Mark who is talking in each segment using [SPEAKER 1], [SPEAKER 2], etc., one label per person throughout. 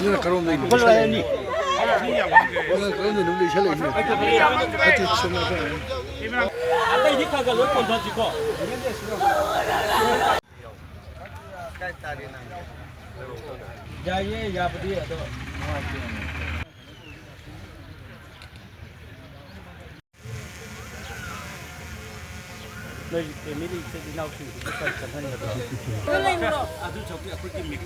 [SPEAKER 1] 이거 그런 거 있는 거 아니? 그런 거 누구 있어? 같이 쓰는 거.
[SPEAKER 2] 아까 이 카가 몇 번 가지고. 야예 야부디 또. 너희 미리 이제 나오시 이렇게 전하는 거다. 아주 저기 앞에 미국.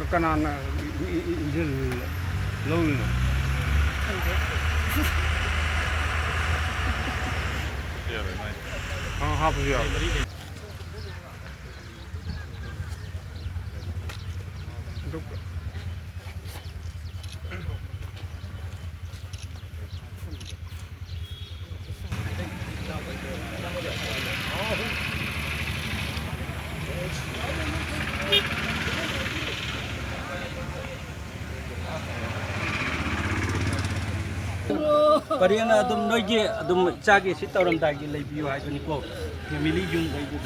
[SPEAKER 1] Kanana injil lawn. Half a year.
[SPEAKER 2] Karena adum noige adum cagi si tauram dagi lay biu hai ni ko family jung dai bu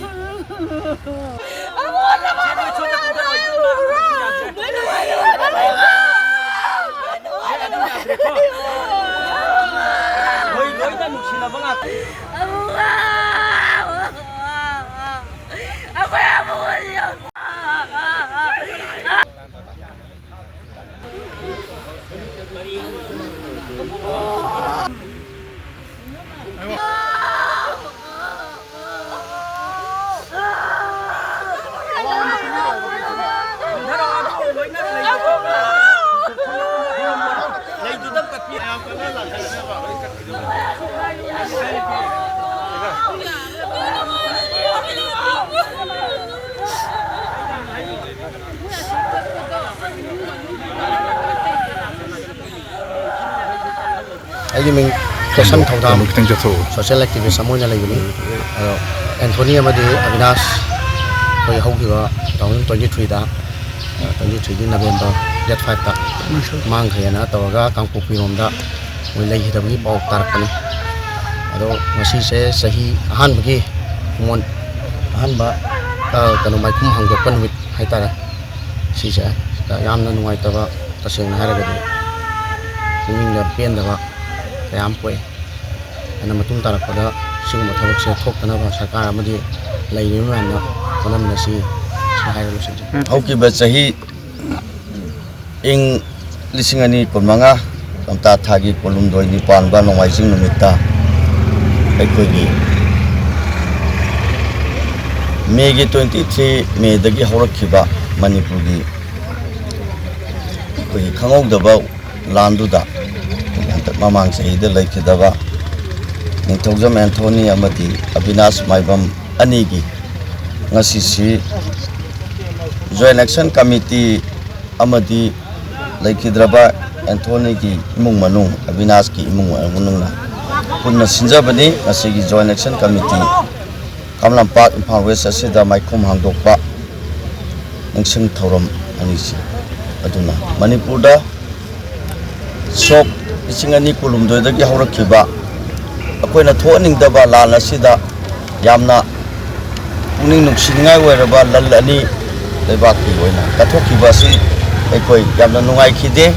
[SPEAKER 2] Hoi hoi ta nuksina banga Aku ya mau
[SPEAKER 3] Ayo mình kesan thâu social activist samuel lagi ni Anthony amadi Avinash koi hau kiwa tahun 23 da 23 November date 5 ta mang khayana tawaga kangpupi romda moi lagi hidami pau tarakani ado masih se sahi ahan bagi mon ahan ba kanu mai kum hanggopan wit haitara si se yamna nuai tawa taseng haragadi kuning da pen da Kayam pue, karena matung tarak pada semua thawak saya thok karena bahasa kara mudi lain ni mana karena menasi sahaya lu saja.
[SPEAKER 4] Hauki bacahi ing lisingani pemanga kamta thagi kolum doi ni pan ba nongwai sing numita aikoi Mei 23 Mei dagi horakhiba Manipur gi koi khangok daba landu da Mamang sahida laikidaba Ningthaujam Anthony amadi Avinash Maibam anigi ngasi si Joint Action Committee amadi laikidraba Anthony ki imung manung Avinash ki imung manung na punna sinjabani ngasi gi Joint Action Committee Kamlampak Imphal West asida maikhum hangdokpa ningsing thauram anisi aduna Manipurda sok Isingani kulum doi dagi horakhiba akoina thoaningdaba lal asida yamna puning nungsingai oiraba lal ani leibaki oina kathokhiba si aikoi yamna nungai khide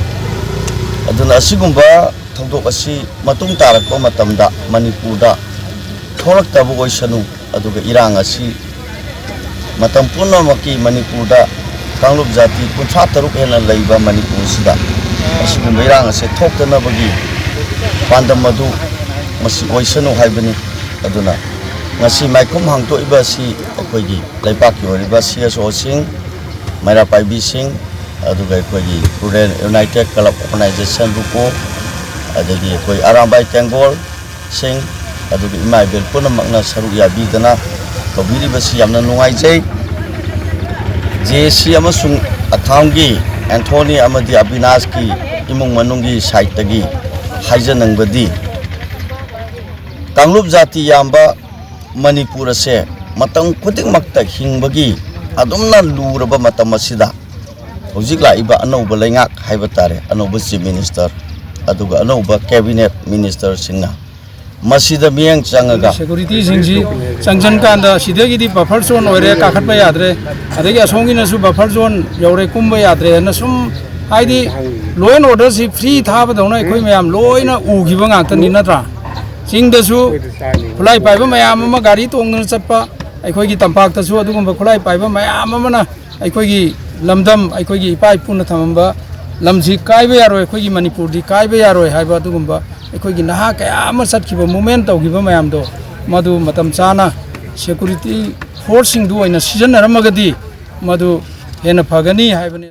[SPEAKER 4] aduna asigumba ꯊꯧꯗꯣꯛ ꯑꯁꯤ ꯃꯇꯨꯡ ꯇꯥꯔꯛꯄ ꯃꯇꯝꯗ ꯃꯅꯤꯄꯨꯔꯗ ꯊꯣꯛꯂꯛꯇꯕ ꯑꯣꯏꯁꯅꯨ ꯑꯗꯨꯒ ꯏꯔꯥꯡ ꯑꯁꯤ matam puna maki Manipurda Kanglup Jati 53 hena leiba Manipurida asigum irang ase thoktana bagi pandam madu masi oisanu haibani aduna ngasi maikum hangto iba si akoigi leipaki oriba CSO sing maira paibi sing aduga akoigi Rural United Club Organization ruko adagi akoi Arambai Tengol sing aduga imaibel puna makna saru yabi dana kabiri basi yamna nungai jai JC amasung athaungi Anthony amadi Abinash ki imung manungi site tagi haijanang badi Kanglup Jati yamba Manipur ase matang kuting makta hingbagi adumna luraba matam asida hojik laiba anauba lengak haiba tare anauba chief minister aduga anauba cabinet minister singna masida miyang changaga
[SPEAKER 1] security singji sanction kanda sidagi di buffer zone oire kakhatba yadre adagi asongi nasu buffer zone yore kumba yadre na sum haidi law and order si free thaba dona ekoi mayam loina ugiba ngakta ni natra singdasu khulai paiba mayam ama gari tongna chatpa ekoi gi tampak tasu adugumba khulai paiba mayam ama na ekoi gi lamdam ekoi gi ipai puna thamamba lamji kaiba yaroi ekoi gi Manipur di kaiba yaroi haiba adugumba ekoi gi naha kaya ama satkiba movement tawgiba mayam do madu matam chana security force sing du aina season naramagadi madu hena phagani haibani